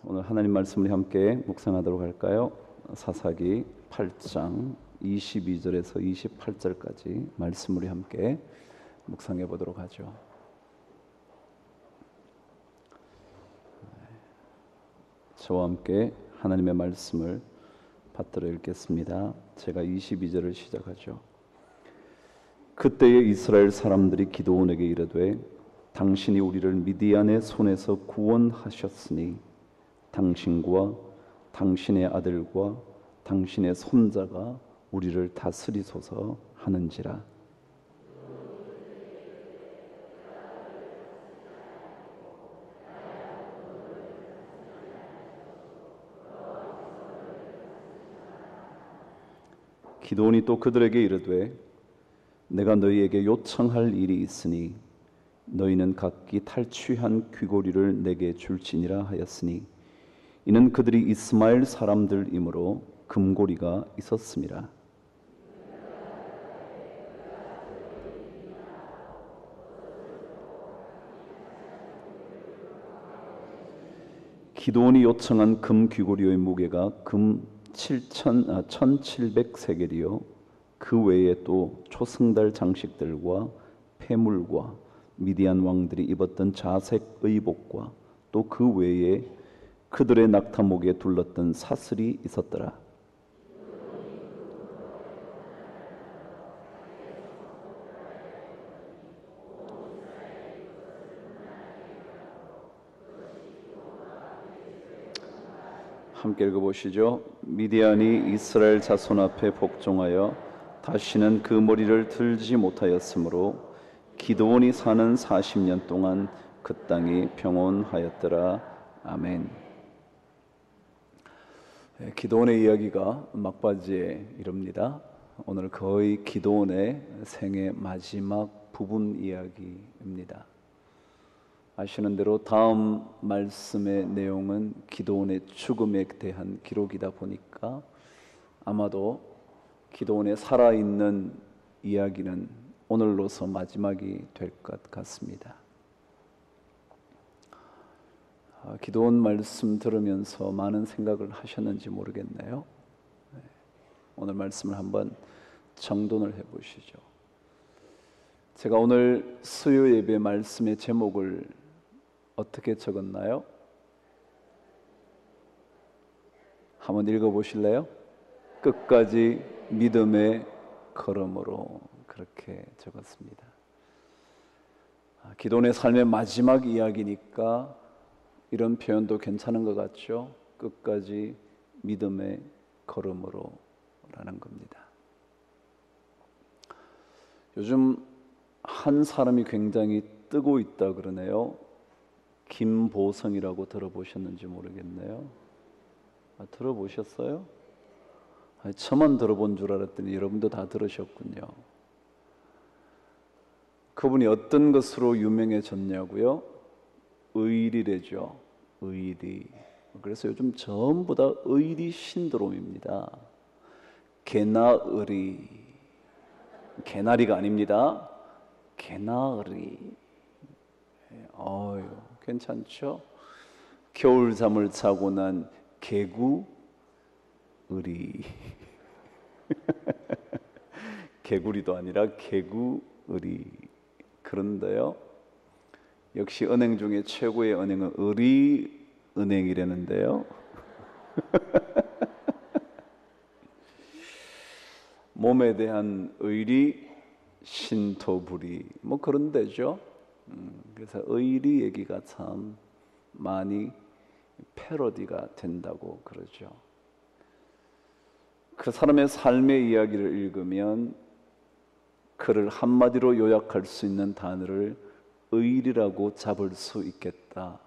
오늘 하나님 말씀을 함께 묵상하도록 할까요? 사사기 8장 22절에서 28절까지 말씀을 함께 묵상해 보도록 하죠. 저와 함께 하나님의 말씀을 받들어 읽겠습니다. 제가 22절을 시작하죠. 그때에 이스라엘 사람들이 기드온에게 이르되 당신이 우리를 미디안의 손에서 구원하셨으니 당신과 당신의 아들과 당신의 손자가 우리를 다스리소서 하는지라. 기드온이 또 그들에게 이르되 내가 너희에게 요청할 일이 있으니 너희는 각기 탈취한 귀고리를 내게 줄지니라 하였으니 이는 그들이 이스마엘 사람들이므로 금고리가 있었음이라. 기드온이 요청한 금 귀고리의 무게가 금 1700세겔이요 그 외에 또 초승달 장식들과 폐물과 미디안 왕들이 입었던 자색 의복과 또 그 외에 그들의 낙타목에 둘렀던 사슬이 있었더라. 함께 읽어보시죠. 미디안이 이스라엘 자손 앞에 복종하여 다시는 그 머리를 들지 못하였으므로 기드온이 사는 40년 동안 그 땅이 평온하였더라. 아멘. 기드온의 이야기가 막바지에 이릅니다. 오늘 거의 기드온의 생애 마지막 부분 이야기입니다. 아시는 대로 다음 말씀의 내용은 기드온의 죽음에 대한 기록이다 보니까 아마도 기드온의 살아있는 이야기는 오늘로서 마지막이 될 것 같습니다. 기드온 말씀 들으면서 많은 생각을 하셨는지 모르겠네요. 오늘 말씀을 한번 정돈을 해보시죠. 제가 오늘 수요 예배 말씀의 제목을 어떻게 적었나요? 한번 읽어보실래요? 끝까지 믿음의 걸음으로 그렇게 적었습니다. 기드온의 삶의 마지막 이야기니까 이런 표현도 괜찮은 것 같죠? 끝까지 믿음의 걸음으로 라는 겁니다. 요즘 한 사람이 굉장히 뜨고 있다 그러네요. 김보성이라고 들어보셨는지 모르겠네요. 들어보셨어요? 저만 들어본 줄 알았더니 여러분도 다 들으셨군요. 그분이 어떤 것으로 유명해졌냐고요? 의리래죠. 의리. 그래서 요즘 전부 다 의리 신드롬입니다. 개나의리. 개나리가 아닙니다. 개나의리. 괜찮죠? 겨울잠을 자고 난 개구의리. 개구리도 아니라 개구의리. 그런데요, 역시 은행 중에 최고의 은행은 의리은행이라는데요. 몸에 대한 의리, 신토부리 뭐 그런 데죠. 그래서 의리 얘기가 참 많이 패러디가 된다고 그러죠. 그 사람의 삶의 이야기를 읽으면 그를 한마디로 요약할 수 있는 단어를 의리라고 잡을 수 있겠다.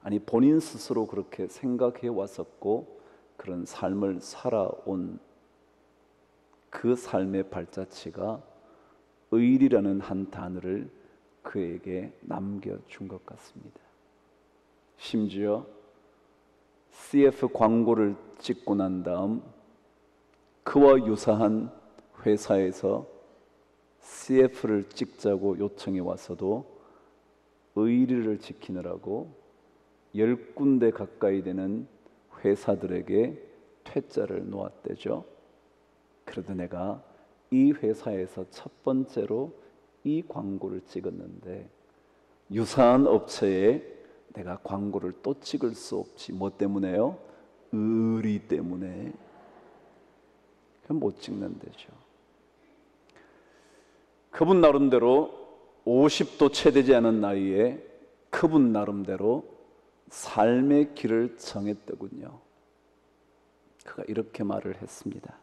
아니, 본인 스스로 그렇게 생각해 왔었고 그런 삶을 살아온 그 삶의 발자취가 의리라는 한 단어를 그에게 남겨준 것 같습니다. 심지어 CF 광고를 찍고 난 다음 그와 유사한 회사에서 CF를 찍자고 요청해 왔어도 의리를 지키느라고 10군데 가까이 되는 회사들에게 퇴짜를 놓았대죠. 그래도 내가 이 회사에서 첫 번째로 이 광고를 찍었는데 유사한 업체에 내가 광고를 또 찍을 수 없지. 뭐 때문에요? 의리 때문에. 그럼 못 찍는데죠. 그분 나름대로 50도 채 되지 않은 나이에 그분 나름대로 삶의 길을 정했더군요. 그가 이렇게 말을 했습니다.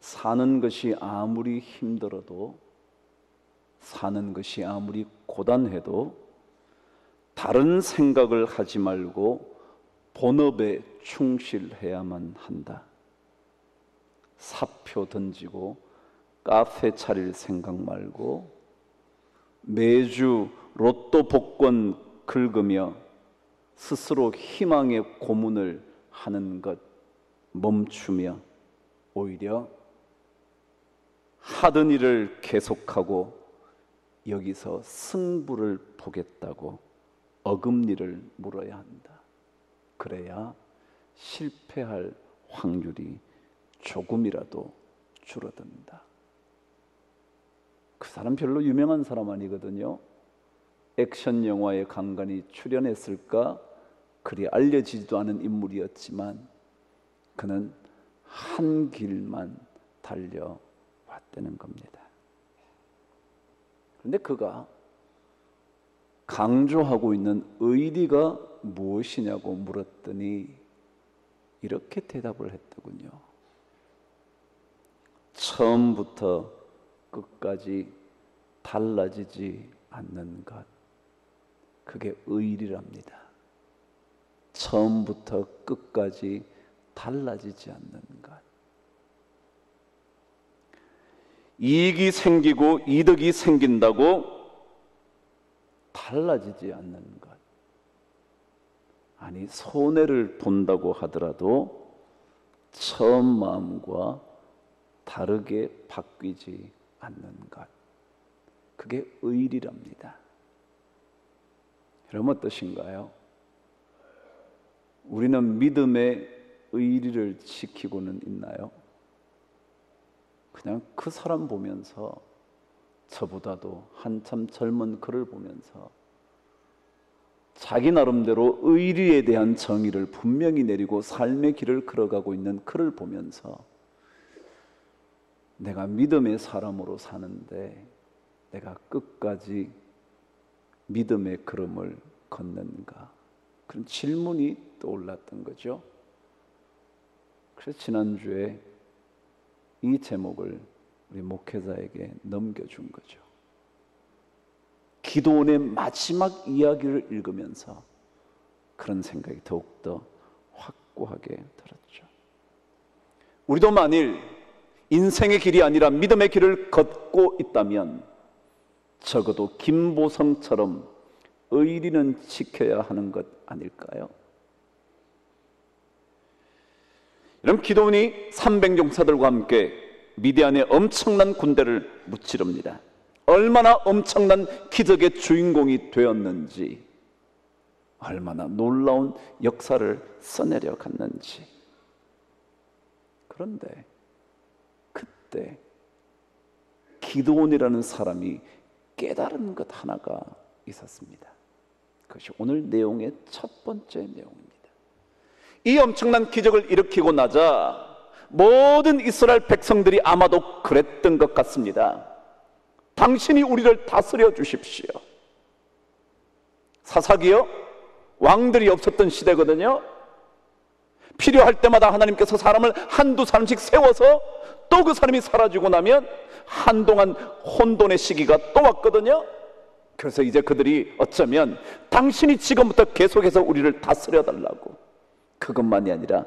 사는 것이 아무리 힘들어도, 사는 것이 아무리 고단해도 다른 생각을 하지 말고 본업에 충실해야만 한다. 사표 던지고 카페 차릴 생각 말고 매주 로또 복권 긁으며 스스로 희망의 고문을 하는 것 멈추며 오히려 하던 일을 계속하고 여기서 승부를 보겠다고 어금니를 물어야 한다. 그래야 실패할 확률이 조금이라도 줄어든다. 그 사람 별로 유명한 사람 아니거든요. 액션 영화에 간간히 출연했을까 그리 알려지지도 않은 인물이었지만 그는 한 길만 달려왔다는 겁니다. 그런데 그가 강조하고 있는 의리가 무엇이냐고 물었더니 이렇게 대답을 했더군요. 처음부터 끝까지 달라지지 않는 것, 그게 의리랍니다. 처음부터 끝까지 달라지지 않는 것. 이익이 생기고 이득이 생긴다고 달라지지 않는 것. 아니, 손해를 본다고 하더라도 처음 마음과 다르게 바뀌지 않는 것. 그게 의리랍니다. 여러분 어떠신가요? 우리는 믿음의 의리를 지키고는 있나요? 그냥 그 사람 보면서, 저보다도 한참 젊은 그를 보면서 자기 나름대로 의리에 대한 정의를 분명히 내리고 삶의 길을 걸어가고 있는 그를 보면서 내가 믿음의 사람으로 사는데 내가 끝까지 믿음의 걸음을 걷는가? 그런 질문이 떠올랐던 거죠. 그래서 지난주에 이 제목을 우리 목회자에게 넘겨준 거죠. 기도원의 마지막 이야기를 읽으면서 그런 생각이 더욱더 확고하게 들었죠. 우리도 만일 인생의 길이 아니라 믿음의 길을 걷고 있다면 적어도 김보성처럼 의리는 지켜야 하는 것 아닐까요? 여러분, 기도원이 300용사들과 함께 미디안의 엄청난 군대를 무찌릅니다. 얼마나 엄청난 기적의 주인공이 되었는지, 얼마나 놀라운 역사를 써내려 갔는지. 그런데 그때 기드온이라는 사람이 깨달은 것 하나가 있었습니다. 그것이 오늘 내용의 첫 번째 내용입니다. 이 엄청난 기적을 일으키고 나자 모든 이스라엘 백성들이 아마도 그랬던 것 같습니다. 당신이 우리를 다스려 주십시오. 사사기요? 왕들이 없었던 시대거든요. 필요할 때마다 하나님께서 사람을 한두 사람씩 세워서 또 그 사람이 사라지고 나면 한동안 혼돈의 시기가 또 왔거든요. 그래서 이제 그들이 어쩌면 당신이 지금부터 계속해서 우리를 다스려 달라고, 그것만이 아니라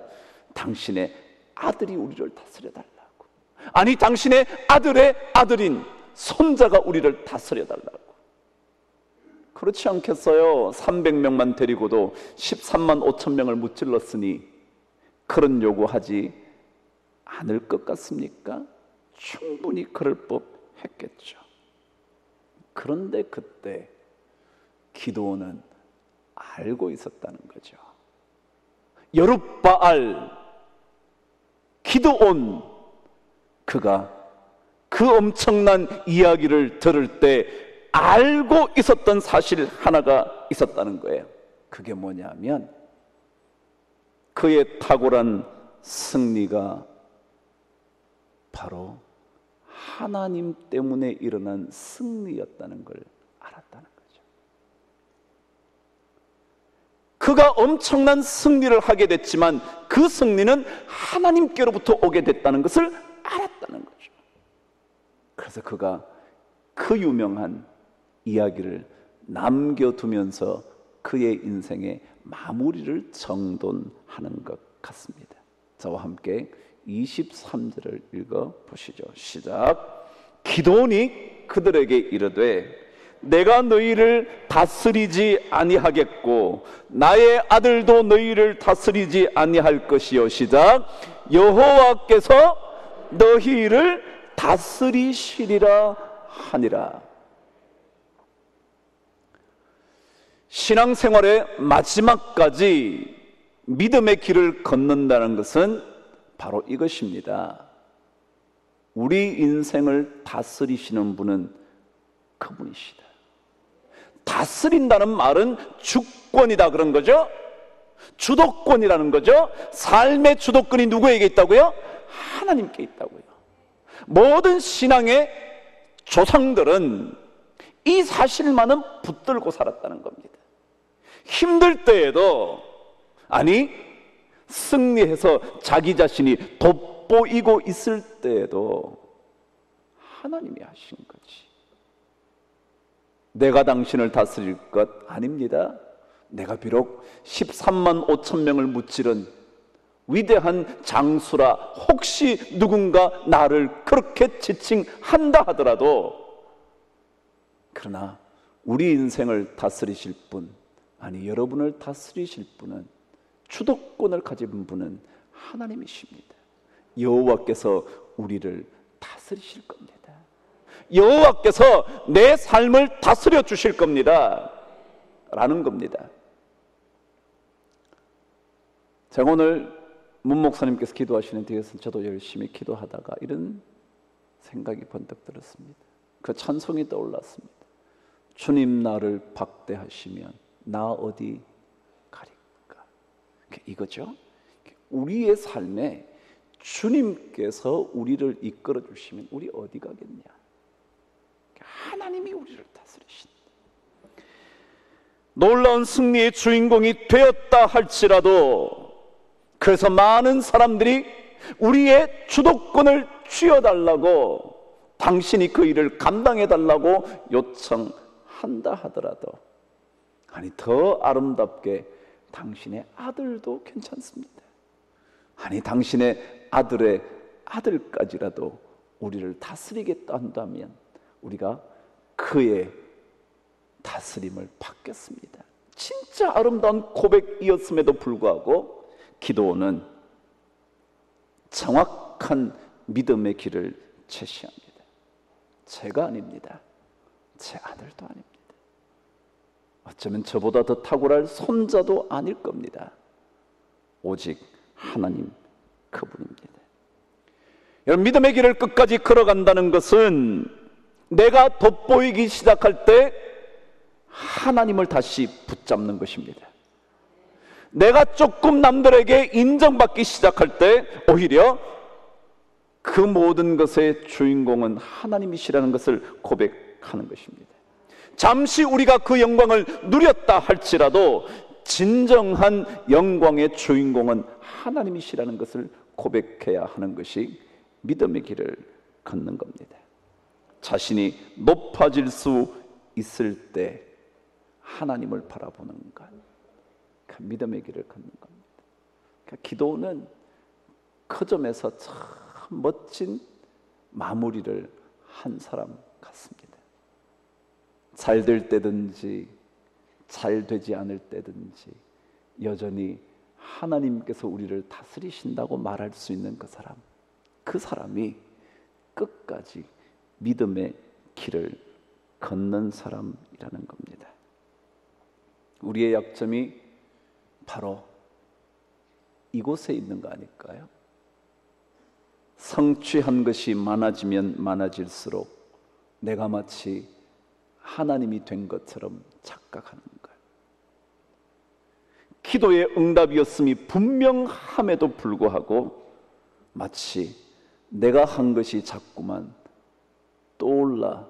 당신의 아들이 우리를 다스려 달라고, 아니 당신의 아들의 아들인 손자가 우리를 다스려 달라고. 그렇지 않겠어요? 300명만 데리고도 13만 5천 명을 무찔렀으니 그런 요구하지 않을 것 같습니까? 충분히 그럴 법했겠죠. 그런데 그때 기드온은 알고 있었다는 거죠. 여룻바알, 기드온, 그가 그 엄청난 이야기를 들을 때 알고 있었던 사실 하나가 있었다는 거예요. 그게 뭐냐면 그의 탁월한 승리가 바로 하나님 때문에 일어난 승리였다는 걸 알았다는 거죠. 그가 엄청난 승리를 하게 됐지만 그 승리는 하나님께로부터 오게 됐다는 것을 알았다는 거죠. 그래서 그가 그 유명한 이야기를 남겨두면서 그의 인생의 마무리를 정돈하는 것 같습니다. 저와 함께 23절을 읽어보시죠. 시작. 기드온이 그들에게 이르되 내가 너희를 다스리지 아니하겠고 나의 아들도 너희를 다스리지 아니할 것이요. 시작. 여호와께서 너희를 다스리시리라 하니라. 신앙생활의 마지막까지 믿음의 길을 걷는다는 것은 바로 이것입니다. 우리 인생을 다스리시는 분은 그분이시다. 다스린다는 말은 주권이다 그런 거죠. 주도권이라는 거죠. 삶의 주도권이 누구에게 있다고요? 하나님께 있다고요. 모든 신앙의 조상들은 이 사실만은 붙들고 살았다는 겁니다. 힘들 때에도, 아니 승리해서 자기 자신이 돋보이고 있을 때에도 하나님이 하신 거지. 내가 당신을 다스릴 것 아닙니다. 내가 비록 13만 5천 명을 무찌른 위대한 장수라 혹시 누군가 나를 그렇게 지칭한다 하더라도, 그러나 우리 인생을 다스리실 분, 아니 여러분을 다스리실 분은, 주도권을 가진 분은 하나님이십니다. 여호와께서 우리를 다스리실 겁니다. 여호와께서 내 삶을 다스려 주실 겁니다 라는 겁니다. 제가 오늘 문 목사님께서 기도하시는 뒤에서 저도 열심히 기도하다가 이런 생각이 번뜩 들었습니다. 그 찬송이 떠올랐습니다. 주님 나를 박대하시면 나 어디 가리까. 이거죠. 우리의 삶에 주님께서 우리를 이끌어 주시면 우리 어디 가겠냐. 하나님이 우리를 다스리신다. 놀라운 승리의 주인공이 되었다 할지라도, 그래서 많은 사람들이 우리의 주도권을 쥐어달라고, 당신이 그 일을 감당해달라고 요청한다 하더라도, 아니 더 아름답게 당신의 아들도 괜찮습니다. 아니 당신의 아들의 아들까지라도 우리를 다스리겠다 한다면 우리가 그의 다스림을 받겠습니다. 진짜 아름다운 고백이었음에도 불구하고 기드온은 정확한 믿음의 길을 제시합니다. 제가 아닙니다. 제 아들도 아닙니다. 어쩌면 저보다 더 탁월할 손자도 아닐 겁니다. 오직 하나님 그분입니다. 여러분, 믿음의 길을 끝까지 걸어간다는 것은 내가 돋보이기 시작할 때 하나님을 다시 붙잡는 것입니다. 내가 조금 남들에게 인정받기 시작할 때 오히려 그 모든 것의 주인공은 하나님이시라는 것을 고백하는 것입니다. 잠시 우리가 그 영광을 누렸다 할지라도 진정한 영광의 주인공은 하나님이시라는 것을 고백해야 하는 것이 믿음의 길을 걷는 겁니다. 자신이 높아질 수 있을 때 하나님을 바라보는 것, 그 믿음의 길을 걷는 겁니다. 그러니까 기도는 그 점에서 참 멋진 마무리를 한 사람 같습니다. 잘 될 때든지 잘 되지 않을 때든지 여전히 하나님께서 우리를 다스리신다고 말할 수 있는 그 사람, 그 사람이 끝까지 믿음의 길을 걷는 사람이라는 겁니다. 우리의 약점이 바로 이곳에 있는 거 아닐까요? 성취한 것이 많아지면 많아질수록 내가 마치 하나님이 된 것처럼 착각하는 거예요. 기도의 응답이었음이 분명함에도 불구하고 마치 내가 한 것이 자꾸만 떠올라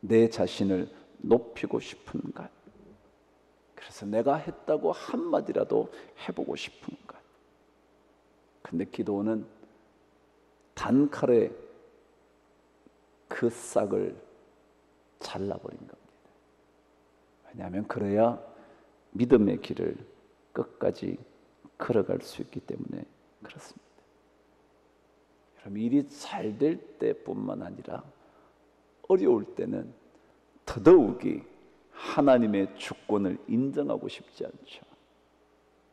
내 자신을 높이고 싶은 것. 그래서 내가 했다고 한마디라도 해보고 싶은 것. 근데 기도는 단칼에 그 싹을 잘라버린 겁니다. 왜냐하면 그래야 믿음의 길을 끝까지 걸어갈 수 있기 때문에 그렇습니다. 여러분, 일이 잘 될 때뿐만 아니라 어려울 때는 더더욱이 하나님의 주권을 인정하고 싶지 않죠.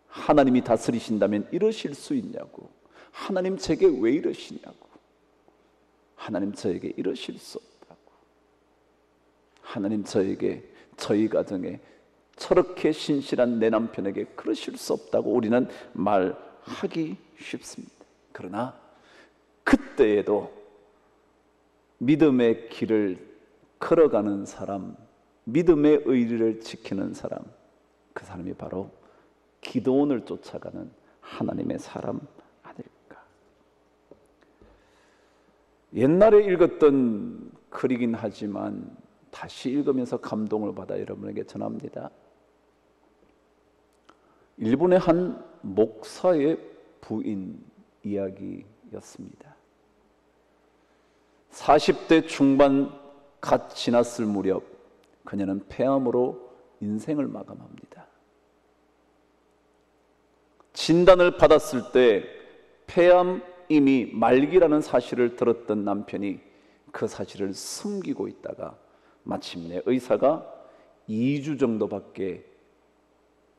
하나님이 다스리신다면 이러실 수 있냐고, 하나님 제게 왜 이러시냐고, 하나님 저에게 이러실 수 없다고, 하나님 저에게, 저희 가정에 저렇게 신실한 내 남편에게 그러실 수 없다고 우리는 말하기 쉽습니다. 그러나 그때에도 믿음의 길을 걸어가는 사람, 믿음의 의리를 지키는 사람, 그 사람이 바로 기도원을 쫓아가는 하나님의 사람 아닐까. 옛날에 읽었던 글이긴 하지만 다시 읽으면서 감동을 받아 여러분에게 전합니다. 일본의 한 목사의 부인 이야기였습니다. 40대 중반 갓 지났을 무렵 그녀는 폐암으로 인생을 마감합니다. 진단을 받았을 때 폐암 이미 말기라는 사실을 들었던 남편이 그 사실을 숨기고 있다가 마침내 의사가 2주 정도밖에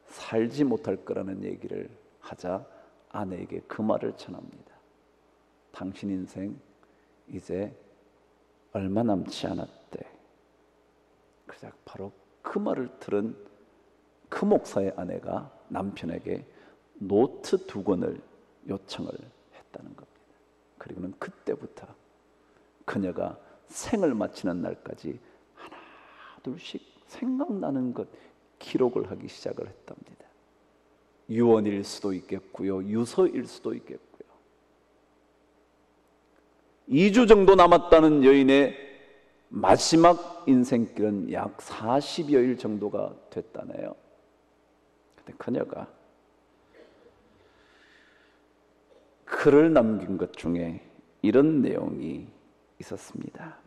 살지 못할 거라는 얘기를 하자 아내에게 그 말을 전합니다. 당신 인생 이제 얼마 남지 않았대. 그래서 바로 그 말을 들은 그 목사의 아내가 남편에게 노트 2권을 요청을 했다는 겁니다. 그리고는 그때부터 그녀가 생을 마치는 날까지 하나 둘씩 생각나는 것 기록을 하기 시작을 했답니다. 유언일 수도 있겠고요, 유서일 수도 있겠고요. 2주 정도 남았다는 여인의 마지막 인생길은 약 40여일 정도가 됐다네요. 근데 그녀가 글을 남긴 것 중에 이런 내용이 있었습니다.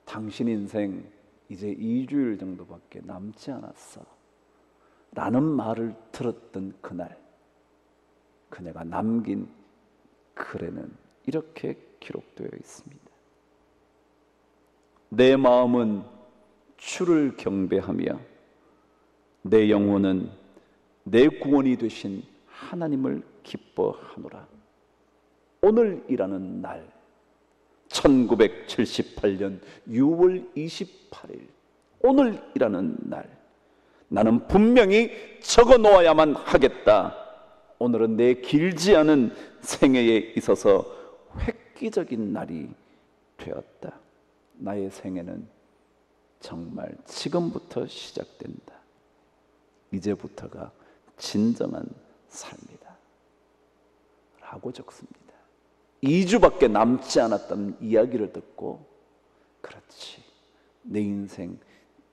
당신 인생 이제 2주일 정도밖에 남지 않았어 라는 말을 들었던 그날 그녀가 남긴 글에는 이렇게 기록되어 있습니다. 내 마음은 주를 경배하며 내 영혼은 내 구원이 되신 하나님을 기뻐하노라. 오늘이라는 날 1978년 6월 28일 오늘이라는 날 나는 분명히 적어 놓아야만 하겠다. 오늘은 내 길지 않은 생애에 있어서 획기적인 날이 되었다. 나의 생애는 정말 지금부터 시작된다. 이제부터가 진정한 삶이다 라고 적습니다. 2주밖에 남지 않았다는 이야기를 듣고 그렇지, 내 인생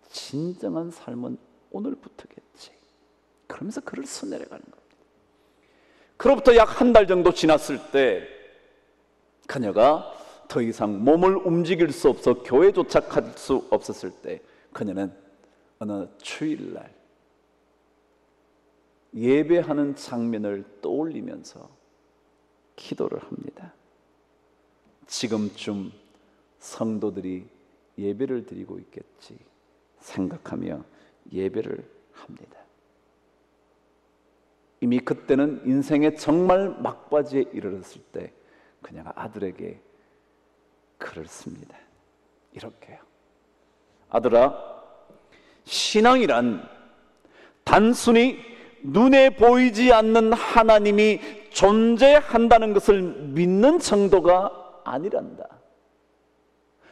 진정한 삶은 오늘부터겠지 그러면서 글을 써내려가는 겁니다. 그로부터 약 한 달 정도 지났을 때 그녀가 더 이상 몸을 움직일 수 없어 교회조차 갈 수 없었을 때 그녀는 어느 주일날 예배하는 장면을 떠올리면서 기도를 합니다. 지금쯤 성도들이 예배를 드리고 있겠지 생각하며 예배를 합니다. 이미 그때는 인생의 정말 막바지에 이르렀을 때 그녀가 아들에게 글을 씁니다. 이렇게요. 아들아, 신앙이란 단순히 눈에 보이지 않는 하나님이 존재한다는 것을 믿는 정도가 아니란다.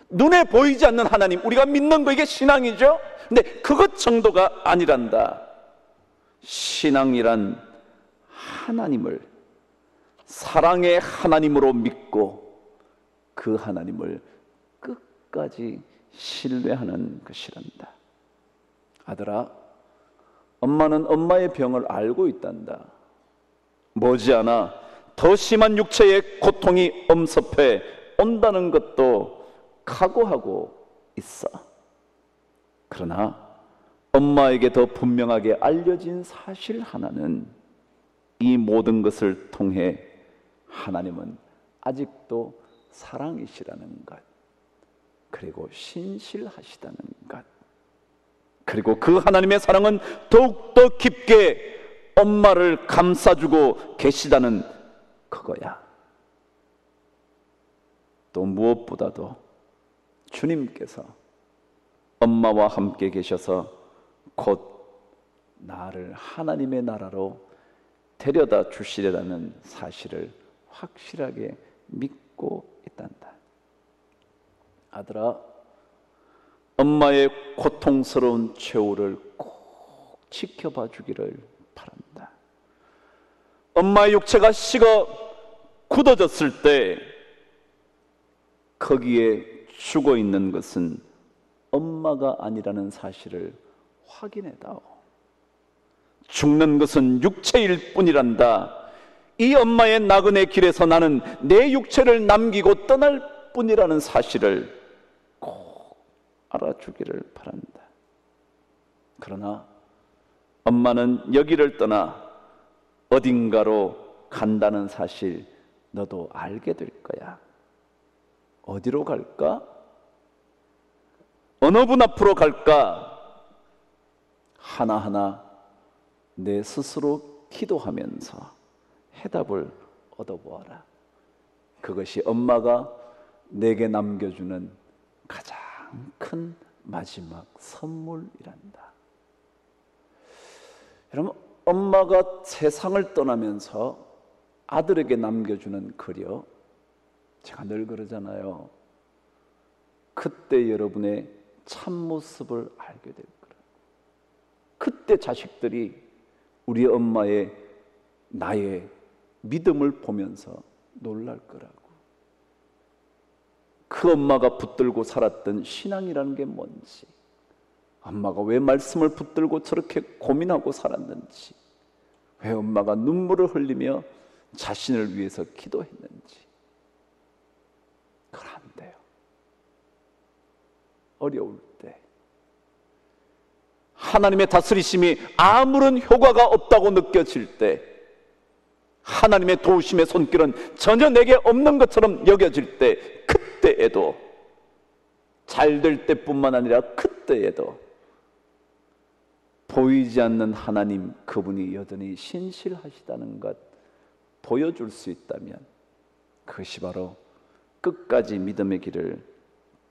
눈에 보이지 않는 하나님, 우리가 믿는 거 이게 신앙이죠? 근데 그것 정도가 아니란다. 신앙이란 하나님을 사랑의 하나님으로 믿고 그 하나님을 끝까지 신뢰하는 것이란다. 아들아, 엄마는 엄마의 병을 알고 있단다. 머지않아 더 심한 육체의 고통이 엄습해 온다는 것도 각오하고 있어. 그러나 엄마에게 더 분명하게 알려진 사실 하나는, 이 모든 것을 통해 하나님은 아직도 사랑이시라는 것, 그리고 신실하시다는 것, 그리고 그 하나님의 사랑은 더욱더 깊게 엄마를 감싸주고 계시다는 그거야. 또 무엇보다도 주님께서 엄마와 함께 계셔서 곧 나를 하나님의 나라로 데려다 주시리라는 사실을 확실하게 믿고 있단다. 아들아, 엄마의 고통스러운 최후를 꼭 지켜봐 주기를 바란다. 엄마의 육체가 식어 굳어졌을 때 거기에 죽어 있는 것은 엄마가 아니라는 사실을 확인해다오. 죽는 것은 육체일 뿐이란다. 이 엄마의 나그네 길에서 나는 내 육체를 남기고 떠날 뿐이라는 사실을 꼭 알아주기를 바란다. 그러나 엄마는 여기를 떠나 어딘가로 간다는 사실 너도 알게 될 거야. 어디로 갈까? 어느 분 앞으로 갈까? 하나하나 내 스스로 기도하면서 해답을 얻어보아라. 그것이 엄마가 내게 남겨주는 가장 큰 마지막 선물이란다. 여러분, 엄마가 세상을 떠나면서 아들에게 남겨주는 글이요, 제가 늘 그러잖아요. 그때 여러분의 참모습을 알게 될 거라. 그때 자식들이 우리 엄마의 나의 믿음을 보면서 놀랄 거라고. 그 엄마가 붙들고 살았던 신앙이라는 게 뭔지, 엄마가 왜 말씀을 붙들고 저렇게 고민하고 살았는지, 왜 엄마가 눈물을 흘리며 자신을 위해서 기도했는지. 그건 안 돼요. 어려울 때 하나님의 다스리심이 아무런 효과가 없다고 느껴질 때, 하나님의 도우심의 손길은 전혀 내게 없는 것처럼 여겨질 때, 그때에도, 잘 될 때뿐만 아니라 그때에도 보이지 않는 하나님, 그분이 여전히 신실하시다는 것 보여줄 수 있다면 그것이 바로 끝까지 믿음의 길을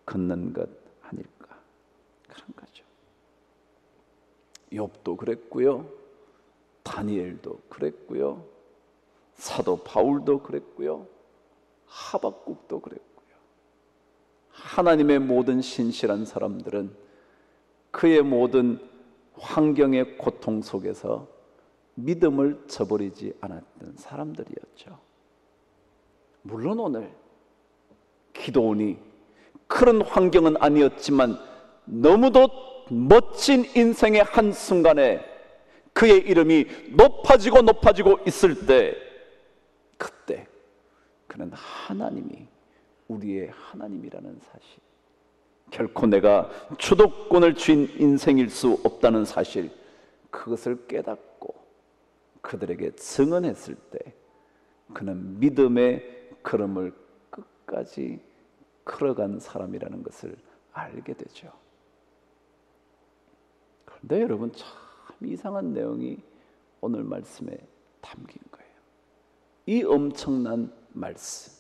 걷는 것 아닐까, 그런 거죠. 욥도 그랬고요, 다니엘도 그랬고요, 사도 바울도 그랬고요, 하박국도 그랬고요. 하나님의 모든 신실한 사람들은 그의 모든 환경의 고통 속에서 믿음을 저버리지 않았던 사람들이었죠. 물론 오늘 기도원이 그런 환경은 아니었지만 너무도 멋진 인생의 한순간에 그의 이름이 높아지고 높아지고 있을 때, 그때 그는 하나님이 우리의 하나님이라는 사실, 결코 내가 주도권을 쥔 인생일 수 없다는 사실, 그것을 깨닫고 그들에게 증언했을 때 그는 믿음의 걸음을 끝까지 걸어간 사람이라는 것을 알게 되죠. 그런데 여러분, 참 이상한 내용이 오늘 말씀에 담긴 거예요. 이 엄청난 말씀,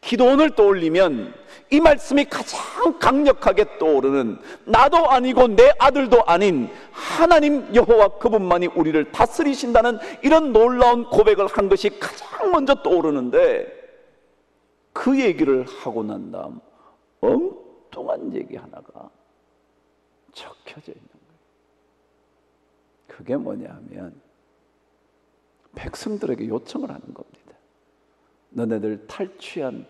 기도원을 떠올리면 이 말씀이 가장 강력하게 떠오르는, 나도 아니고 내 아들도 아닌 하나님 여호와 그분만이 우리를 다스리신다는 이런 놀라운 고백을 한 것이 가장 먼저 떠오르는데, 그 얘기를 하고 난 다음 엉뚱한 얘기 하나가 적혀져 있는 거예요. 그게 뭐냐면 백성들에게 요청을 하는 겁니다. 너네들 탈취한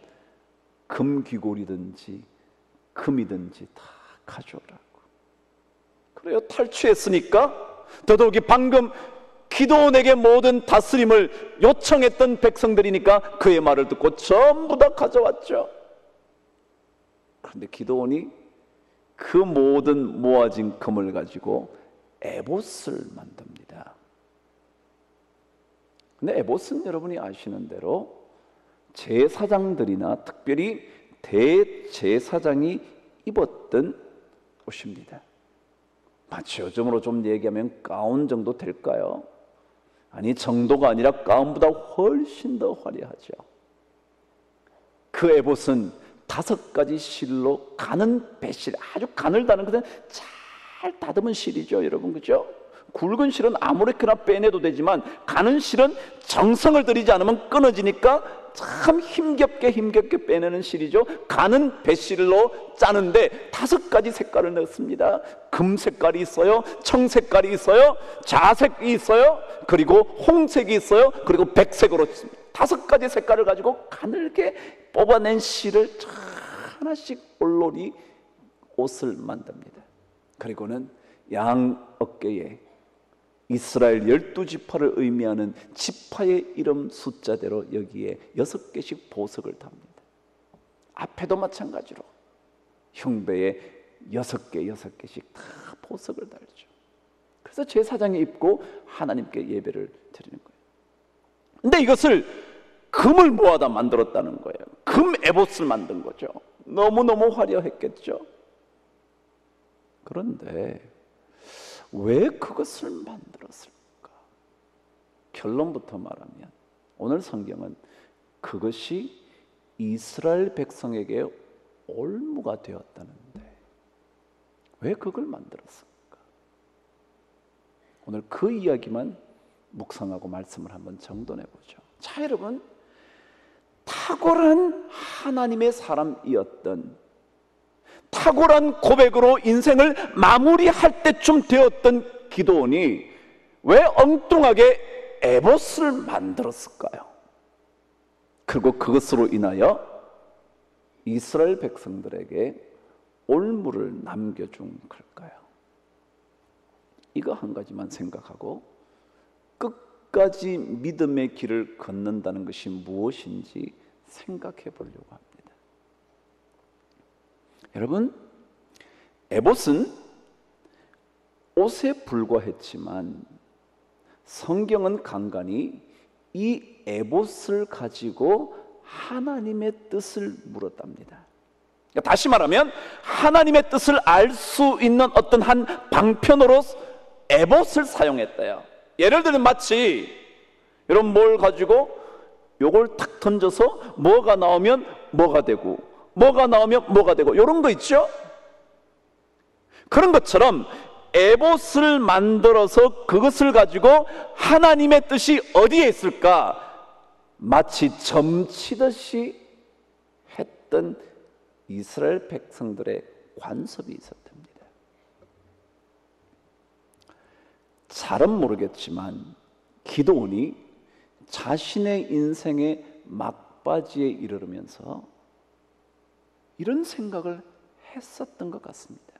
금귀골이든지 금이든지 다 가져오라고. 그래요, 탈취했으니까 더더욱이 방금 기도원에게 모든 다스림을 요청했던 백성들이니까 그의 말을 듣고 전부 다 가져왔죠. 그런데 기도원이 그 모든 모아진 금을 가지고 에봇을 만듭니다. 근데 에봇은 여러분이 아시는 대로 제사장들이나 특별히 대제사장이 입었던 옷입니다. 마치 요즘으로 좀 얘기하면 가운 정도 될까요? 아니, 정도가 아니라 가운보다 훨씬 더 화려하죠. 그 에봇은 5가지 실로 가는 배실, 아주 가늘다는 것은 잘 다듬은 실이죠, 여러분, 그죠? 굵은 실은 아무렇게나 빼내도 되지만 가는 실은 정성을 들이지 않으면 끊어지니까 참 힘겹게 빼내는 실이죠. 가는 배실로 짜는데 5가지 색깔을 넣습니다. 금 색깔이 있어요, 청 색깔이 있어요, 자색이 있어요, 그리고 홍색이 있어요, 그리고 백색으로 5가지 색깔을 가지고 가늘게 뽑아낸 실을 하나씩 올로리 옷을 만듭니다. 그리고는 양 어깨에 이스라엘 12지파를 의미하는 지파의 이름 숫자대로 여기에 6개씩 보석을 답니다. 앞에도 마찬가지로 흉배에 6개씩 다 보석을 달죠. 그래서 제사장이 입고 하나님께 예배를 드리는 거예요. 근데 이것을 금을 모아다 만들었다는 거예요. 금 에봇을 만든 거죠. 너무너무 화려했겠죠. 그런데 왜 그것을 만들었을까? 결론부터 말하면 오늘 성경은 그것이 이스라엘 백성에게 올무가 되었다는데 왜 그걸 만들었을까? 오늘 그 이야기만 묵상하고 말씀을 한번 정돈해 보죠. 자, 여러분, 탁월한 하나님의 사람이었던, 탁월한 고백으로 인생을 마무리할 때쯤 되었던 기도원이 왜 엉뚱하게 에봇을 만들었을까요? 그리고 그것으로 인하여 이스라엘 백성들에게 올무를 남겨준 걸까요? 이거 한 가지만 생각하고 끝까지 믿음의 길을 걷는다는 것이 무엇인지 생각해 보려고 합니다. 여러분, 에봇은 옷에 불과했지만 성경은 간간히 이 에봇을 가지고 하나님의 뜻을 물었답니다. 그러니까 다시 말하면 하나님의 뜻을 알 수 있는 어떤 한 방편으로 에봇을 사용했대요. 예를 들면 마치 여러분 뭘 가지고 요걸 탁 던져서 뭐가 나오면 뭐가 되고 뭐가 나오면 뭐가 되고 이런 거 있죠? 그런 것처럼 에봇을 만들어서 그것을 가지고 하나님의 뜻이 어디에 있을까? 마치 점치듯이 했던 이스라엘 백성들의 관습이 있었답니다. 잘은 모르겠지만 기도원이 자신의 인생의 막바지에 이르면서 이런 생각을 했었던 것 같습니다.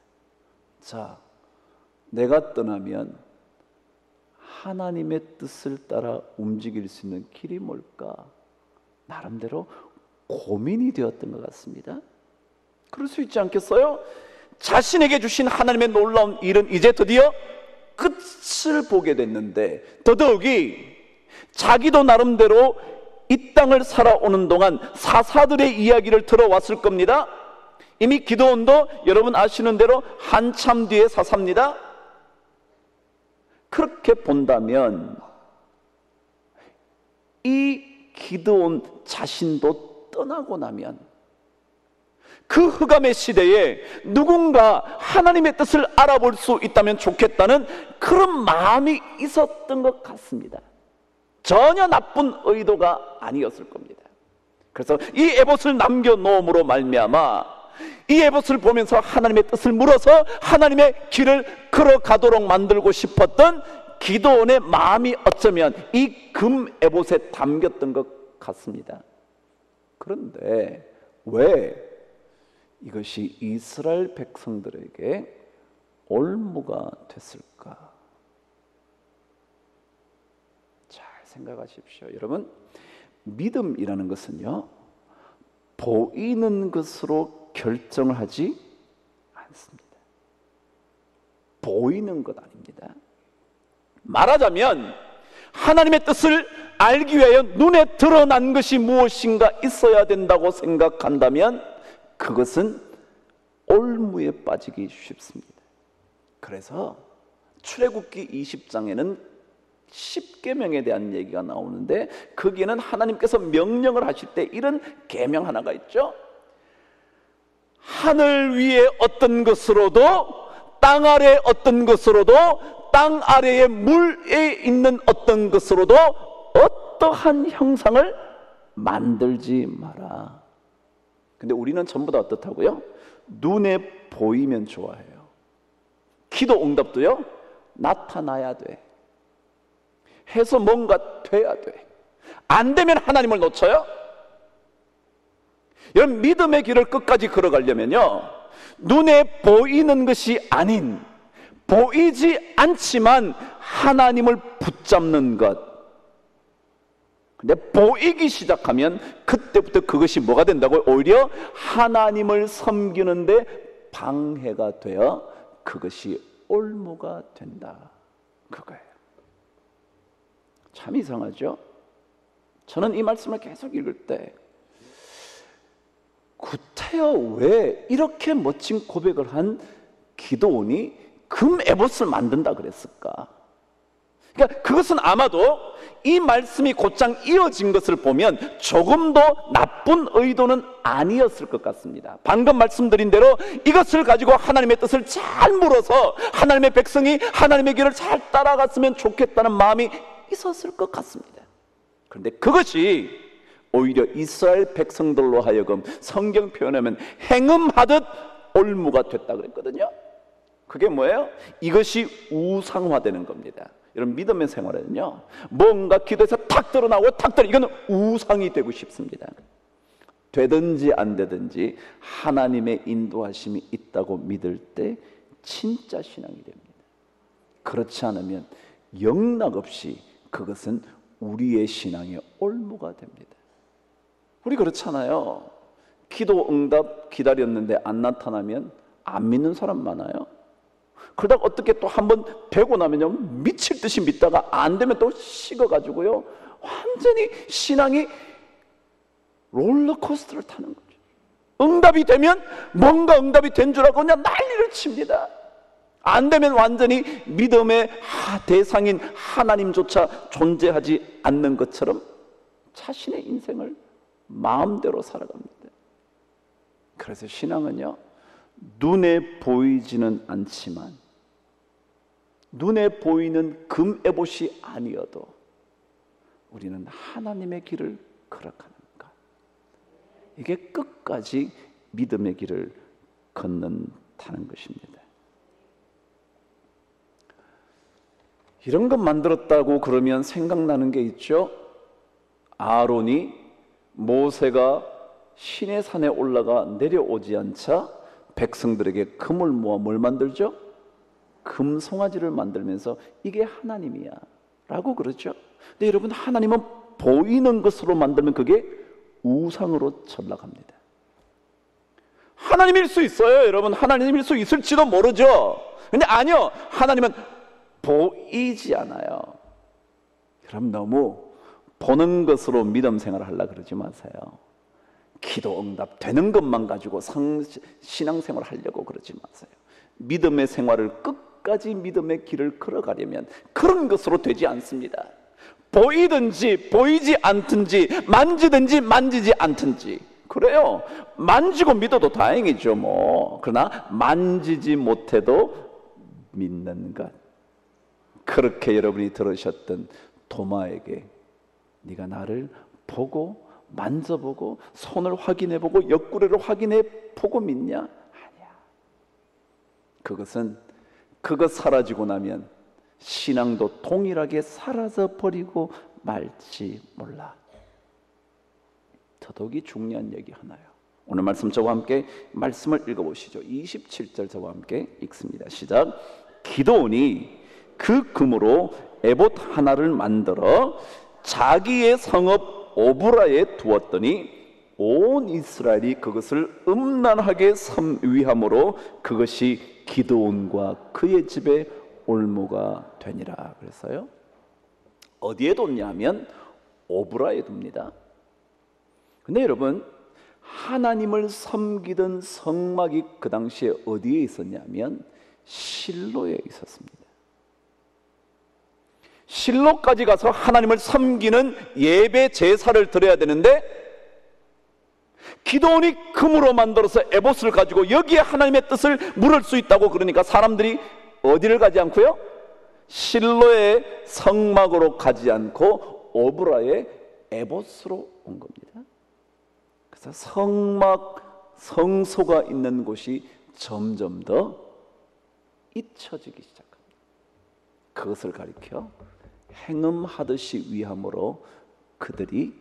자, 내가 떠나면 하나님의 뜻을 따라 움직일 수 있는 길이 뭘까? 나름대로 고민이 되었던 것 같습니다. 그럴 수 있지 않겠어요? 자신에게 주신 하나님의 놀라운 일은 이제 드디어 끝을 보게 됐는데, 더더욱이 자기도 나름대로 이 땅을 살아오는 동안 사사들의 이야기를 들어왔을 겁니다. 이미 기도원도 여러분 아시는 대로 한참 뒤에 사사입니다. 그렇게 본다면 이 기드온 자신도 떠나고 나면 그 흑암의 시대에 누군가 하나님의 뜻을 알아볼 수 있다면 좋겠다는 그런 마음이 있었던 것 같습니다. 전혀 나쁜 의도가 아니었을 겁니다. 그래서 이 에봇을 남겨놓음으로 말미암아 이 에봇을 보면서 하나님의 뜻을 물어서 하나님의 길을 걸어가도록 만들고 싶었던 기드온의 마음이 어쩌면 이 금 에봇에 담겼던 것 같습니다. 그런데 왜 이것이 이스라엘 백성들에게 올무가 됐을까? 잘 생각하십시오. 여러분, 믿음이라는 것은요, 보이는 것으로 결정을 하지 않습니다. 보이는 것 아닙니다. 말하자면 하나님의 뜻을 알기 위하여 눈에 드러난 것이 무엇인가 있어야 된다고 생각한다면 그것은 올무에 빠지기 쉽습니다. 그래서 출애굽기 20장에는 10계명에 대한 얘기가 나오는데 거기에는 하나님께서 명령을 하실 때 이런 계명 하나가 있죠. 하늘 위에 어떤 것으로도 땅 아래 어떤 것으로도 땅 아래의 물에 있는 어떤 것으로도 어떠한 형상을 만들지 마라. 근데 우리는 전부 다 어떻다고요? 눈에 보이면 좋아해요. 기도 응답도요, 나타나야 돼. 해서 뭔가 돼야 돼. 안 되면 하나님을 놓쳐요? 여러분, 믿음의 길을 끝까지 걸어가려면요, 눈에 보이는 것이 아닌 보이지 않지만 하나님을 붙잡는 것. 근데 보이기 시작하면 그때부터 그것이 뭐가 된다고요? 오히려 하나님을 섬기는데 방해가 되어 그것이 올무가 된다, 그거예요. 참 이상하죠? 저는 이 말씀을 계속 읽을 때 구태여 왜 이렇게 멋진 고백을 한 기드온이 금 에봇을 만든다 그랬을까? 그러니까 그것은 아마도 이 말씀이 곧장 이어진 것을 보면 조금 더 나쁜 의도는 아니었을 것 같습니다. 방금 말씀드린 대로 이것을 가지고 하나님의 뜻을 잘 물어서 하나님의 백성이 하나님의 길을 잘 따라갔으면 좋겠다는 마음이 있었을 것 같습니다. 그런데 그것이 오히려 이스라엘 백성들로 하여금 성경 표현하면 행음하듯 올무가 됐다 그랬거든요. 그게 뭐예요? 이것이 우상화되는 겁니다. 여러분, 믿음의 생활에는요, 뭔가 기도해서 탁 드러나고 탁 드러, 이건 우상이 되고 싶습니다. 되든지 안 되든지 하나님의 인도하심이 있다고 믿을 때 진짜 신앙이 됩니다. 그렇지 않으면 영락없이 그것은 우리의 신앙의 올무가 됩니다. 우리 그렇잖아요. 기도 응답 기다렸는데 안 나타나면 안 믿는 사람 많아요. 그러다가 어떻게 또 한번 되고 나면요, 미칠 듯이 믿다가 안 되면 또 식어가지고요, 완전히 신앙이 롤러코스터를 타는 거죠. 응답이 되면 뭔가 응답이 된 줄 알고 그냥 난리를 칩니다. 안 되면 완전히 믿음의 대상인 하나님조차 존재하지 않는 것처럼 자신의 인생을 마음대로 살아갑니다. 그래서 신앙은요, 눈에 보이지는 않지만 눈에 보이는 금 에봇이 아니어도 우리는 하나님의 길을 걸어가는 것, 이게 끝까지 믿음의 길을 걷는다는 것입니다. 이런 것 만들었다고 그러면 생각나는 게 있죠. 아론이 모세가 시내산에 올라가 내려오지 않자 백성들에게 금을 모아 뭘 만들죠? 금송아지를 만들면서 이게 하나님이야 라고 그러죠. 근데 여러분, 하나님은 보이는 것으로 만들면 그게 우상으로 전락합니다. 하나님일 수 있어요. 여러분, 하나님일 수 있을지도 모르죠. 근데 아니요, 하나님은 보이지 않아요. 여러분, 너무 보는 것으로 믿음 생활을 하려고 그러지 마세요. 기도 응답 되는 것만 가지고 신앙생활을 하려고 그러지 마세요. 믿음의 생활을 끝까지 믿음의 길을 걸어가려면 그런 것으로 되지 않습니다. 보이든지 보이지 않든지 만지든지 만지지 않든지. 그래요. 만지고 믿어도 다행이죠 뭐. 그러나 만지지 못해도 믿는 것. 그렇게 여러분이 들으셨던 도마에게 네가 나를 보고 만져보고 손을 확인해보고 옆구리를 확인해보고 믿냐? 아니야. 그것 사라지고 나면 신앙도 동일하게 사라져버리고 말지 몰라. 더더욱이 중요한 얘기 하나요. 오늘 말씀 저와 함께 말씀을 읽어보시죠. 27절 저와 함께 읽습니다. 시작. 기드온이 그 금으로 에봇 하나를 만들어 자기의 성읍 오브라에 두었더니 온 이스라엘이 그것을 음란하게 섬위함으로 그것이 기드온과 그의 집에 올무가 되니라. 그래서요, 어디에 뒀냐면 오브라에 둡니다. 근데 여러분, 하나님을 섬기던 성막이 그 당시에 어디에 있었냐면 실로에 있었습니다. 실로까지 가서 하나님을 섬기는 예배 제사를 드려야 되는데, 기드온이 금으로 만들어서 에봇을 가지고 여기에 하나님의 뜻을 물을 수 있다고 그러니까 사람들이 어디를 가지 않고요? 실로의 성막으로 가지 않고 오브라의 에봇으로 온 겁니다. 그래서 성막, 성소가 있는 곳이 점점 더 잊혀지기 시작합니다. 그것을 가리켜 행음하듯이 위함으로 그들이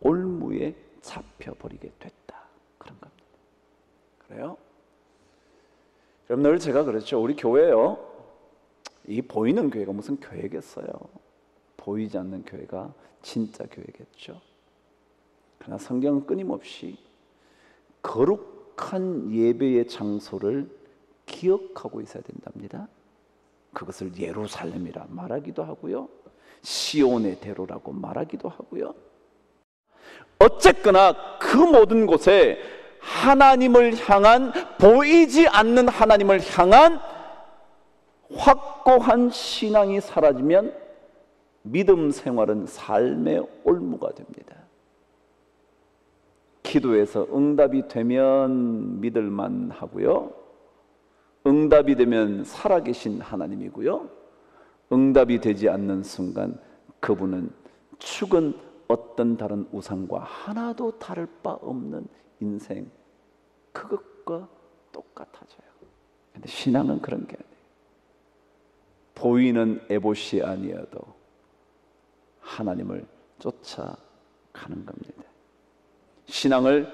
올무에 잡혀버리게 됐다, 그런 겁니다. 그래요? 여러분, 늘 제가 그랬죠. 우리 교회요, 이 보이는 교회가 무슨 교회겠어요? 보이지 않는 교회가 진짜 교회겠죠. 그러나 성경은 끊임없이 거룩한 예배의 장소를 기억하고 있어야 된답니다. 그것을 예루살렘이라 말하기도 하고요, 시온의 대로라고 말하기도 하고요. 어쨌거나 그 모든 곳에 하나님을 향한, 보이지 않는 하나님을 향한 확고한 신앙이 사라지면 믿음 생활은 삶의 올무가 됩니다. 기도해서 응답이 되면 믿을만 하고요, 응답이 되면 살아계신 하나님이고요, 응답이 되지 않는 순간 그분은 죽은 어떤 다른 우상과 하나도 다를 바 없는 인생, 그것과 똑같아져요. 근데 신앙은 그런 게 아니에요. 보이는 에봇이 아니어도 하나님을 쫓아가는 겁니다. 신앙을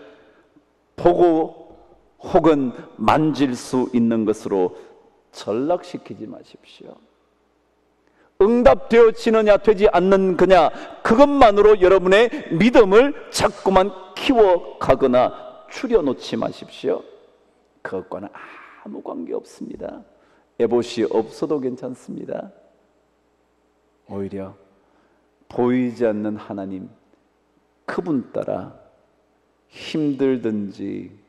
보고 혹은 만질 수 있는 것으로 전락시키지 마십시오. 응답되어지느냐 되지 않는 거냐, 그것만으로 여러분의 믿음을 자꾸만 키워가거나 줄여놓지 마십시오. 그것과는 아무 관계 없습니다. 에봇이 없어도 괜찮습니다. 오히려 보이지 않는 하나님, 그분 따라 힘들든지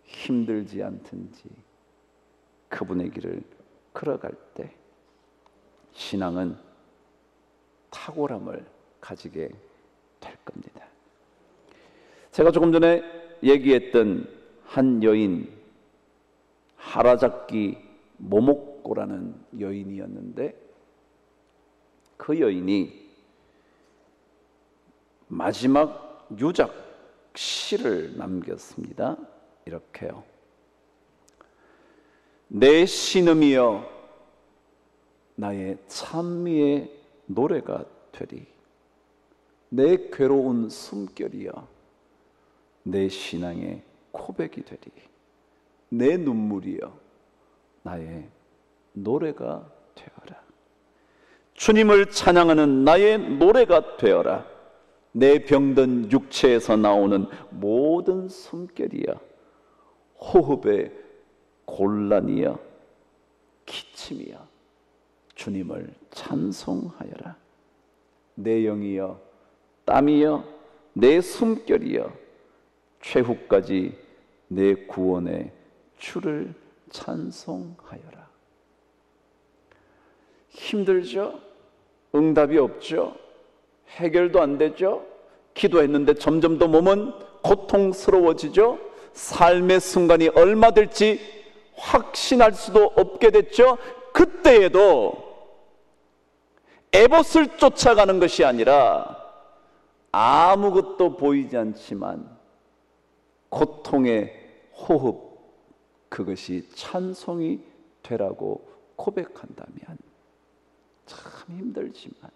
힘들지 않든지 그분의 길을 걸어갈 때 신앙은 탁월함을 가지게 될 겁니다. 제가 조금 전에 얘기했던 한 여인, 하라잡기 모모코라는 여인이었는데, 그 여인이 마지막 유작 시를 남겼습니다. 이렇게요. 내 신음이여 나의 찬미의 노래가 되리. 내 괴로운 숨결이여 내 신앙의 고백이 되리. 내 눈물이여 나의 노래가 되어라. 주님을 찬양하는 나의 노래가 되어라. 내 병든 육체에서 나오는 모든 숨결이여 호흡의 곤란이여 기침이여 주님을 찬송하여라. 내 영이여 땀이여 내 숨결이여 최후까지 내 구원의 주를 찬송하여라. 힘들죠? 응답이 없죠. 해결도 안 되죠. 기도했는데 점점 더 몸은 고통스러워지죠. 삶의 순간이 얼마 될지 확신할 수도 없게 됐죠. 그때에도 에봇을 쫓아가는 것이 아니라 아무것도 보이지 않지만 고통의 호흡, 그것이 찬송이 되라고 고백한다면 참 힘들지만,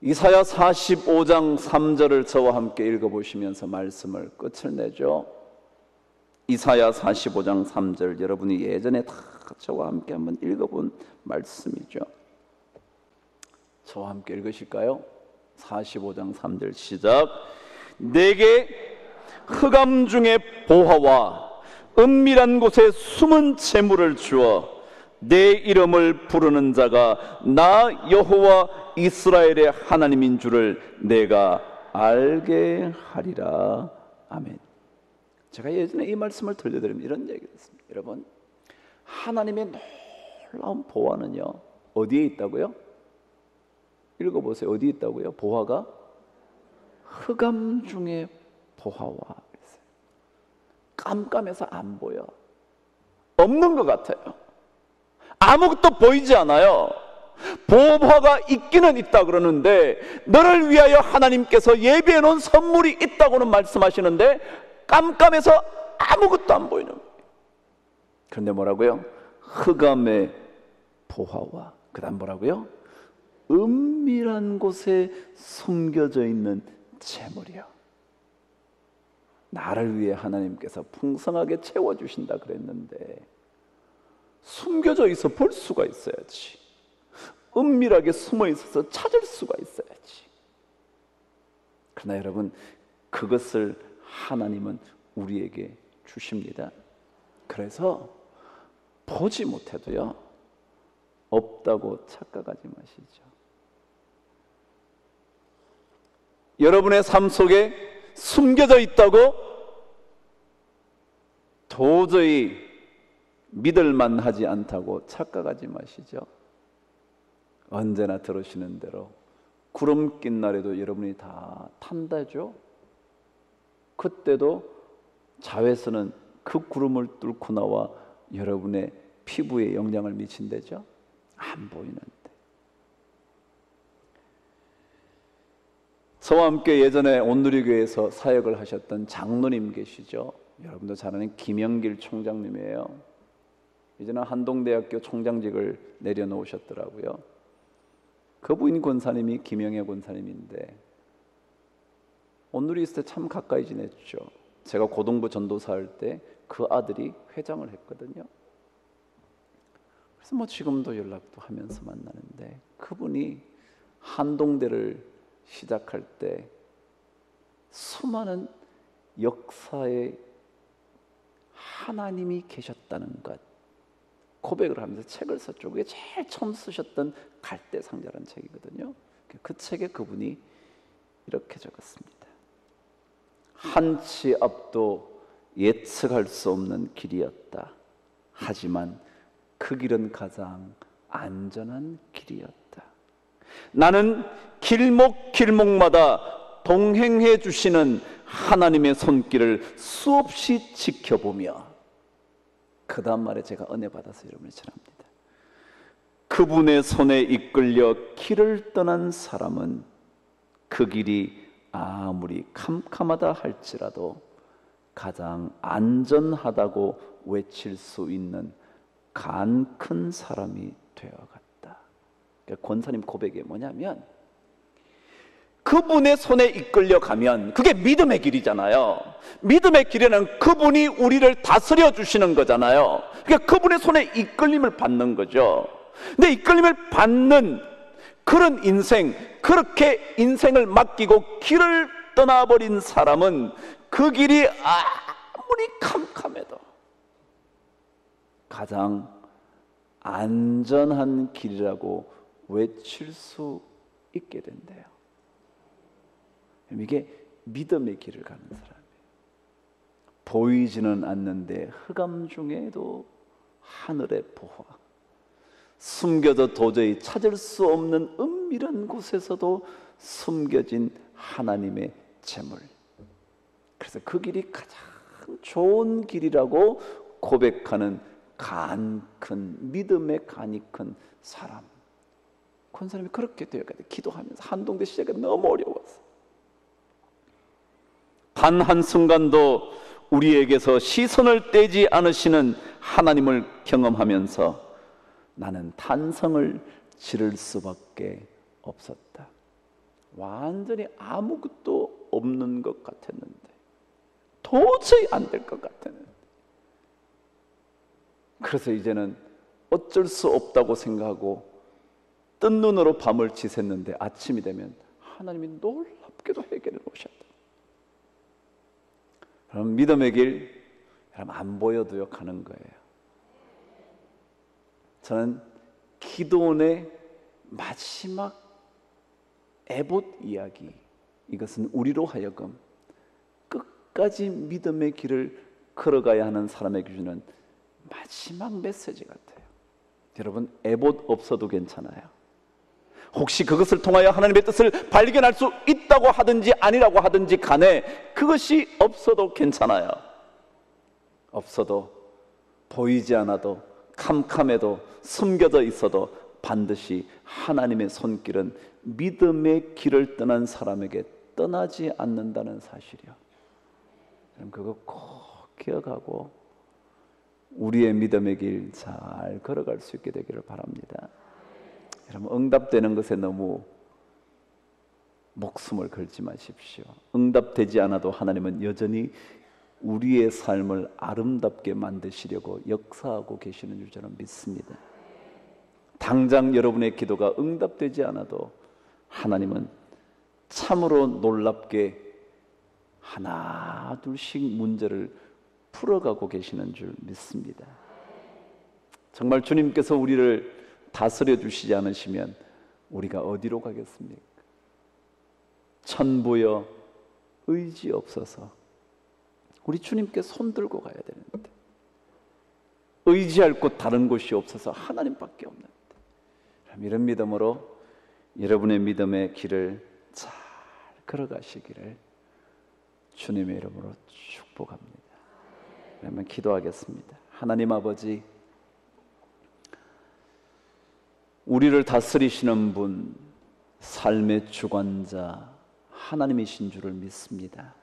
이사야 45장 3절을 저와 함께 읽어보시면서 말씀을 끝을 내죠. 이사야 45장 3절, 여러분이 예전에 다 저와 함께 한번 읽어본 말씀이죠. 저와 함께 읽으실까요? 45장 3절 시작. 내게 흑암 중에 보화와 은밀한 곳에 숨은 재물을 주어 내 이름을 부르는 자가 나 여호와 이스라엘의 하나님인 줄을 내가 알게 하리라. 아멘. 제가 예전에 이 말씀을 들려드리면 이런 얘기를 했습니다. 여러분, 하나님의 놀라운 보화는요, 어디에 있다고요? 읽어보세요. 어디에 있다고요? 보화가 흑암 중에 보화와. 깜깜해서 안 보여. 없는 것 같아요. 아무것도 보이지 않아요. 보화가 있기는 있다 그러는데, 너를 위하여 하나님께서 예비해 놓은 선물이 있다고는 말씀하시는데 깜깜해서 아무것도 안 보이는 거예요. 그런데 뭐라고요? 흑암의 보화와, 그 다음 뭐라고요? 은밀한 곳에 숨겨져 있는 재물이요. 나를 위해 하나님께서 풍성하게 채워주신다 그랬는데 숨겨져 있어 볼 수가 있어야지. 은밀하게 숨어 있어서 찾을 수가 있어야지. 그러나 여러분, 그것을 하나님은 우리에게 주십니다. 그래서 보지 못해도요, 없다고 착각하지 마시죠. 여러분의 삶 속에 숨겨져 있다고 도저히 믿을만 하지 않다고 착각하지 마시죠. 언제나 들으시는 대로 구름 낀 날에도 여러분이 다 탄다죠. 그때도 자외선은 그 구름을 뚫고 나와 여러분의 피부에 영향을 미친다죠. 안 보이는데. 저와 함께 예전에 온누리교회에서 사역을 하셨던 장로님 계시죠. 여러분도 잘 아는 김영길 총장님이에요. 이제는 한동대학교 총장직을 내려놓으셨더라고요. 그 부인 권사님이 김영애 권사님인데 온누리 있을 때 참 가까이 지냈죠. 제가 고등부 전도사 할 때 그 아들이 회장을 했거든요. 그래서 지금도 연락도 하면서 만나는데, 그분이 한동대를 시작할 때 수많은 역사에 하나님이 계셨다는 것 고백을 하면서 책을 썼죠. 그게 제일 처음 쓰셨던 갈대상자라는 책이거든요. 그 책에 그분이 이렇게 적었습니다. 한치 앞도 예측할 수 없는 길이었다. 하지만 그 길은 가장 안전한 길이었다. 나는 길목길목마다 동행해 주시는 하나님의 손길을 수없이 지켜보며, 그 다음 말에 제가 은혜 받아서 여러분을 전합니다. 그분의 손에 이끌려 길을 떠난 사람은 그 길이 아무리 캄캄하다 할지라도 가장 안전하다고 외칠 수 있는 간 큰 사람이 되어갔다. 그러니까 권사님 고백이 뭐냐면, 그분의 손에 이끌려 가면 그게 믿음의 길이잖아요. 믿음의 길에는 그분이 우리를 다스려 주시는 거잖아요. 그러니까 그분의 손에 이끌림을 받는 거죠. 근데 이끌림을 받는 그런 인생, 그렇게 인생을 맡기고 길을 떠나버린 사람은 그 길이 아무리 캄캄해도 가장 안전한 길이라고 외칠 수 있게 된대요. 이게 믿음의 길을 가는 사람이에요. 보이지는 않는데 흑암 중에도 하늘의 보화, 숨겨져 도저히 찾을 수 없는 은밀한 곳에서도 숨겨진 하나님의 재물. 그래서 그 길이 가장 좋은 길이라고 고백하는 간 큰, 믿음의 간이 큰 사람. 그 사람이 그렇게 되어가지고 기도하면서 한동대 시작이 너무 어려웠어. 단 한순간도 우리에게서 시선을 떼지 않으시는 하나님을 경험하면서 나는 탄성을 지를 수밖에 없었다. 완전히 아무것도 없는 것 같았는데, 도저히 안 될 것 같았는데, 그래서 이제는 어쩔 수 없다고 생각하고 뜬 눈으로 밤을 지샜는데 아침이 되면 하나님이 놀랍게도 해결해 놓으셨다. 그럼 믿음의 길, 여러분 안 보여도요 가는 거예요. 저는 기도원의 마지막 에봇 이야기, 이것은 우리로 하여금 끝까지 믿음의 길을 걸어가야 하는 사람에게 주는 마지막 메시지 같아요. 여러분, 에봇 없어도 괜찮아요. 혹시 그것을 통하여 하나님의 뜻을 발견할 수 있다고 하든지 아니라고 하든지 간에 그것이 없어도 괜찮아요. 없어도, 보이지 않아도, 캄캄해도, 숨겨져 있어도 반드시 하나님의 손길은 믿음의 길을 떠난 사람에게 떠나지 않는다는 사실이요. 그럼 그거 꼭 기억하고 우리의 믿음의 길 잘 걸어갈 수 있게 되기를 바랍니다. 여러분, 응답되는 것에 너무 목숨을 걸지 마십시오. 응답되지 않아도 하나님은 여전히 우리의 삶을 아름답게 만드시려고 역사하고 계시는 줄 저는 믿습니다. 당장 여러분의 기도가 응답되지 않아도 하나님은 참으로 놀랍게 하나 둘씩 문제를 풀어가고 계시는 줄 믿습니다. 정말 주님께서 우리를 다스려 주시지 않으시면 우리가 어디로 가겠습니까? 천부여 의지 없어서 우리 주님께 손들고 가야 되는데, 의지할 곳 다른 곳이 없어서 하나님밖에 없는데, 이런 믿음으로 여러분의 믿음의 길을 잘 걸어가시기를 주님의 이름으로 축복합니다. 그러면 기도하겠습니다. 하나님 아버지, 우리를 다스리시는 분, 삶의 주관자 하나님이신 줄을 믿습니다.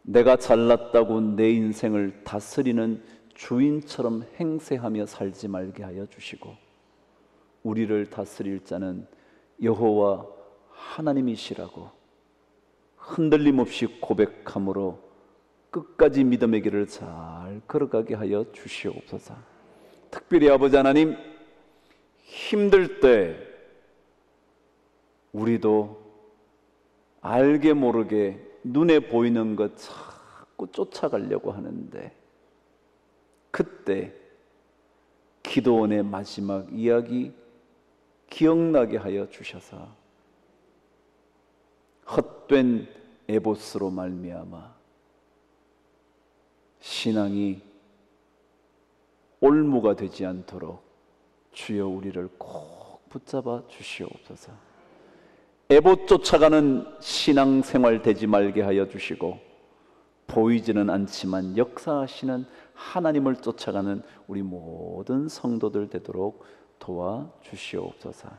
내가 잘났다고 내 인생을 다스리는 주인처럼 행세하며 살지 말게 하여 주시고, 우리를 다스릴 자는 여호와 하나님이시라고 흔들림 없이 고백함으로 끝까지 믿음의 길을 잘 걸어가게 하여 주시옵소서. 특별히 아버지 하나님, 힘들 때 우리도 알게 모르게 눈에 보이는 것 자꾸 쫓아가려고 하는데, 그때 기도원의 마지막 이야기 기억나게 하여 주셔서 헛된 에봇으로 말미암아 신앙이 올무가 되지 않도록 주여 우리를 꼭 붙잡아 주시옵소서. 에봇 쫓아가는 신앙생활 되지 말게 하여 주시고, 보이지는 않지만 역사하시는 하나님을 쫓아가는 우리 모든 성도들 되도록 도와주시옵소서.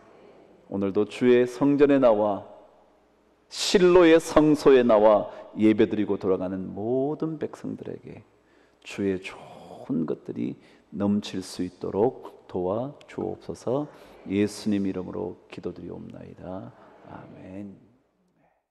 오늘도 주의 성전에 나와 실로의 성소에 나와 예배드리고 돌아가는 모든 백성들에게 주의 좋은 것들이 넘칠 수 있도록 도와주옵소서. 예수님 이름으로 기도드리옵나이다. 아멘.